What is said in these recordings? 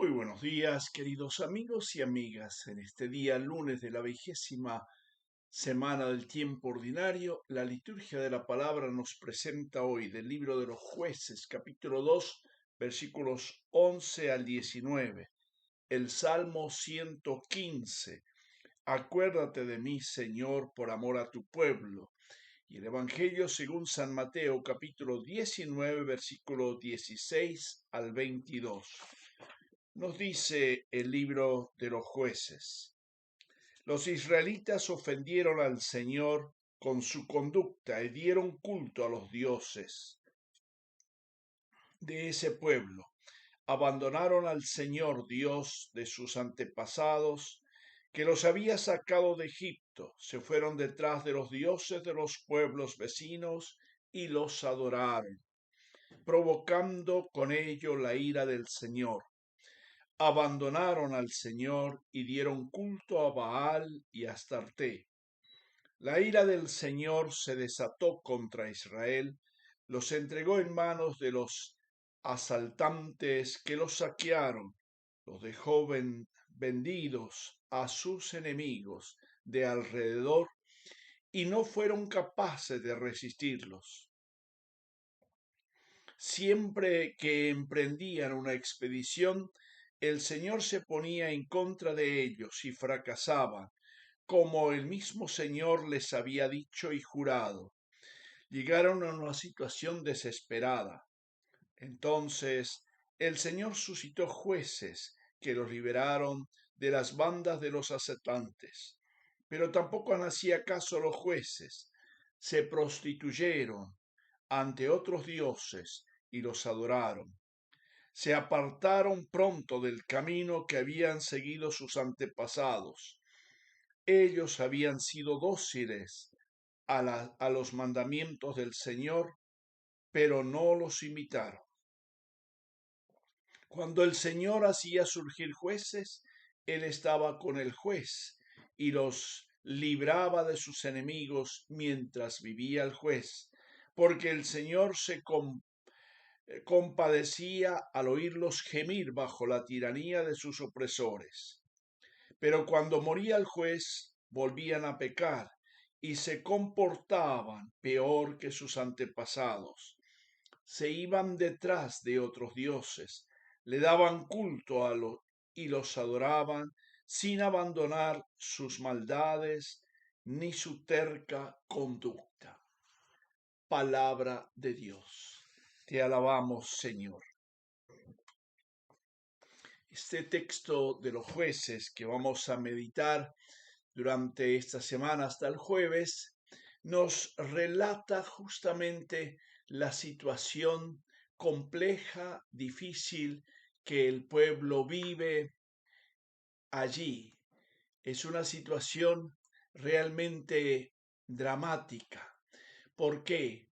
Muy buenos días, queridos amigos y amigas. En este día, lunes de la 20ª semana del tiempo ordinario, la liturgia de la palabra nos presenta hoy del libro de los Jueces, capítulo 2, versículos 11 al 19, el Salmo 115. Acuérdate de mí, Señor, por amor a tu pueblo. Y el Evangelio según San Mateo, capítulo 19, versículo 16 al 22. Nos dice el libro de los Jueces: los israelitas ofendieron al Señor con su conducta y dieron culto a los dioses de ese pueblo. Abandonaron al Señor Dios de sus antepasados, que los había sacado de Egipto. Se fueron detrás de los dioses de los pueblos vecinos y los adoraron, provocando con ello la ira del Señor. Abandonaron al Señor y dieron culto a Baal y a Astarté. La ira del Señor se desató contra Israel, los entregó en manos de los asaltantes que los saquearon, los dejó vendidos a sus enemigos de alrededor y no fueron capaces de resistirlos. Siempre que emprendían una expedición, el Señor se ponía en contra de ellos y fracasaban, como el mismo Señor les había dicho y jurado. Llegaron a una situación desesperada. Entonces el Señor suscitó jueces que los liberaron de las bandas de los asaltantes. Pero tampoco hacía caso los jueces. Se prostituyeron ante otros dioses y los adoraron. Se apartaron pronto del camino que habían seguido sus antepasados. Ellos habían sido dóciles a los mandamientos del Señor, pero no los imitaron. Cuando el Señor hacía surgir jueces, Él estaba con el juez y los libraba de sus enemigos mientras vivía el juez, porque el Señor se compadecía al oírlos gemir bajo la tiranía de sus opresores. Pero cuando moría el juez, volvían a pecar y se comportaban peor que sus antepasados. Se iban detrás de otros dioses, le daban culto y los adoraban sin abandonar sus maldades ni su terca conducta. Palabra de Dios. Te alabamos, Señor. Este texto de los Jueces que vamos a meditar durante esta semana hasta el jueves nos relata justamente la situación compleja, difícil que el pueblo vive allí. Es una situación realmente dramática. ¿Por qué?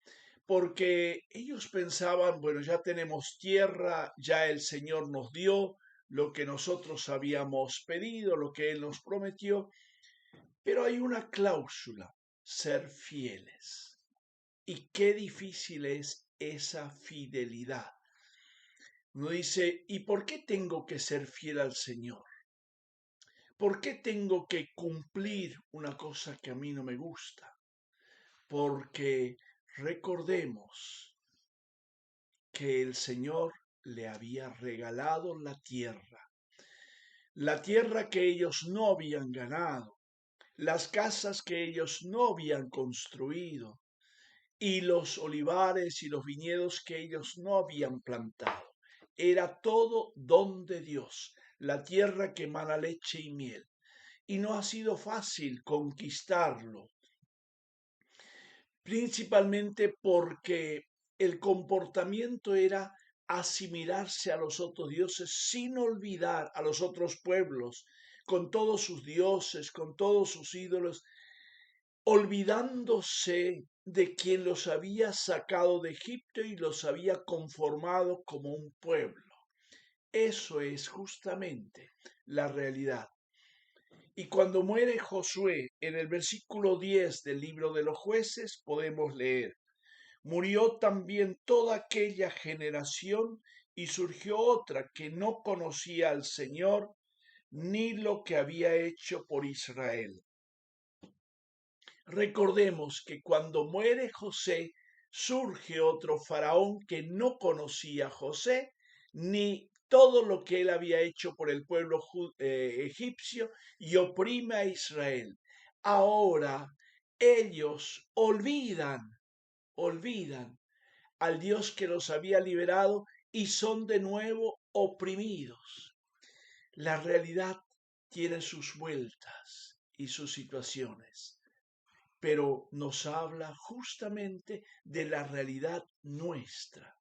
Porque ellos pensaban, bueno, ya tenemos tierra, ya el Señor nos dio lo que nosotros habíamos pedido, lo que Él nos prometió, pero hay una cláusula: ser fieles. Y qué difícil es esa fidelidad. Uno dice, ¿y por qué tengo que ser fiel al Señor? ¿Por qué tengo que cumplir una cosa que a mí no me gusta? Porque recordemos que el Señor le había regalado la tierra que ellos no habían ganado, las casas que ellos no habían construido y los olivares y los viñedos que ellos no habían plantado. Era todo don de Dios, la tierra que emana leche y miel. Y no ha sido fácil conquistarlo, principalmente porque el comportamiento era asimilarse a los otros dioses sin olvidar a los otros pueblos, con todos sus dioses, con todos sus ídolos, olvidándose de quien los había sacado de Egipto y los había conformado como un pueblo. Eso es justamente la realidad. Y cuando muere Josué, en el versículo 10 del libro de los Jueces, podemos leer: murió también toda aquella generación y surgió otra que no conocía al Señor ni lo que había hecho por Israel. Recordemos que cuando muere José, surge otro faraón que no conocía a José, ni todo lo que él había hecho por el pueblo egipcio, y oprime a Israel. Ahora ellos olvidan al Dios que los había liberado y son de nuevo oprimidos. La realidad tiene sus vueltas y sus situaciones, pero nos habla justamente de la realidad nuestra,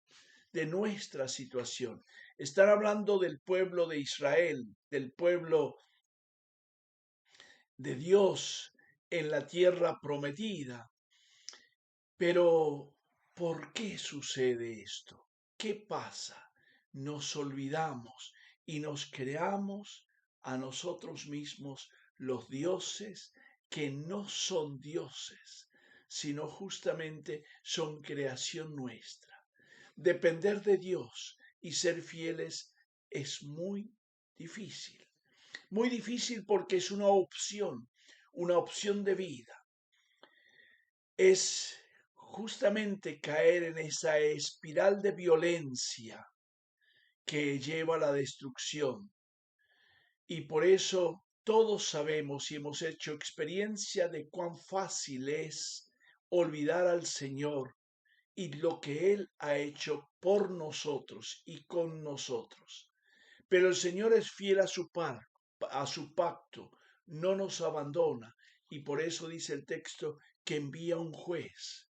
de nuestra situación. Están hablando del pueblo de Israel, del pueblo de Dios en la tierra prometida. Pero, ¿por qué sucede esto? ¿Qué pasa? Nos olvidamos y nos creamos a nosotros mismos los dioses que no son dioses, sino justamente son creación nuestra. Depender de Dios y ser fieles es muy difícil porque es una opción de vida. Es justamente caer en esa espiral de violencia que lleva a la destrucción. Y por eso todos sabemos y hemos hecho experiencia de cuán fácil es olvidar al Señor y lo que Él ha hecho por nosotros y con nosotros. Pero el Señor es fiel a su pacto, no nos abandona, y por eso dice el texto que envía un juez,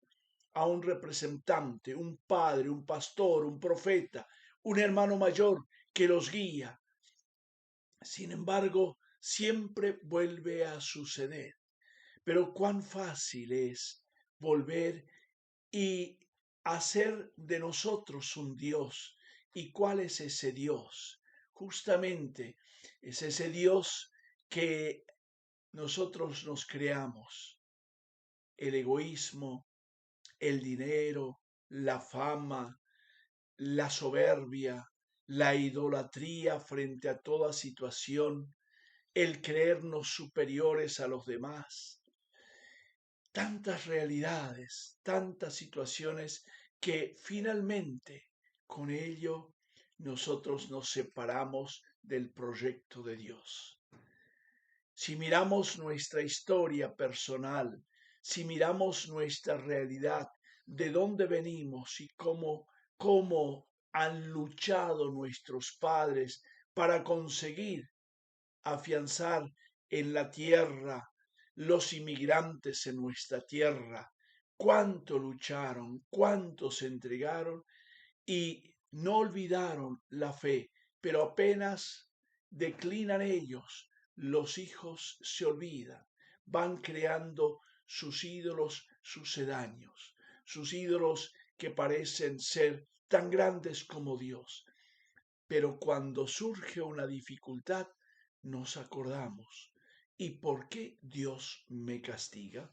a un representante, un padre, un pastor, un profeta, un hermano mayor que los guía. Sin embargo, siempre vuelve a suceder. Pero cuán fácil es volver y hacer de nosotros un Dios. ¿Y cuál es ese Dios? Justamente es ese Dios que nosotros nos creamos. El egoísmo, el dinero, la fama, la soberbia, la idolatría frente a toda situación, el creernos superiores a los demás. Tantas realidades, tantas situaciones que finalmente con ello nosotros nos separamos del proyecto de Dios. Si miramos nuestra historia personal, si miramos nuestra realidad, de dónde venimos y cómo han luchado nuestros padres para conseguir afianzar en la tierra los inmigrantes en nuestra tierra, cuánto lucharon, cuánto se entregaron y no olvidaron la fe, pero apenas declinan ellos, los hijos se olvidan, van creando sus ídolos sucedáneos, sus ídolos que parecen ser tan grandes como Dios. Pero cuando surge una dificultad, nos acordamos. ¿Y por qué Dios me castiga?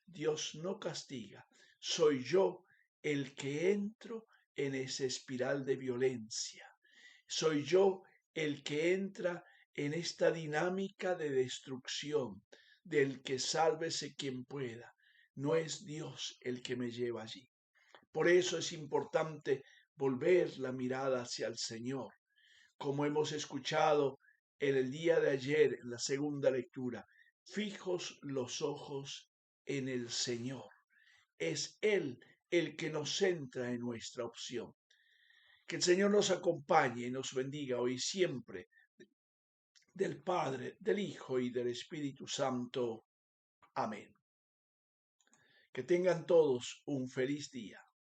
Dios no castiga, soy yo el que entro en esa espiral de violencia. Soy yo el que entra en esta dinámica de destrucción, del que sálvese quien pueda. No es Dios el que me lleva allí. Por eso es importante volver la mirada hacia el Señor, como hemos escuchado en el día de ayer en la segunda lectura. Fijos los ojos en el Señor. Es Él el que nos centra en nuestra opción. Que el Señor nos acompañe y nos bendiga hoy y siempre, del Padre, del Hijo y del Espíritu Santo. Amén. Que tengan todos un feliz día.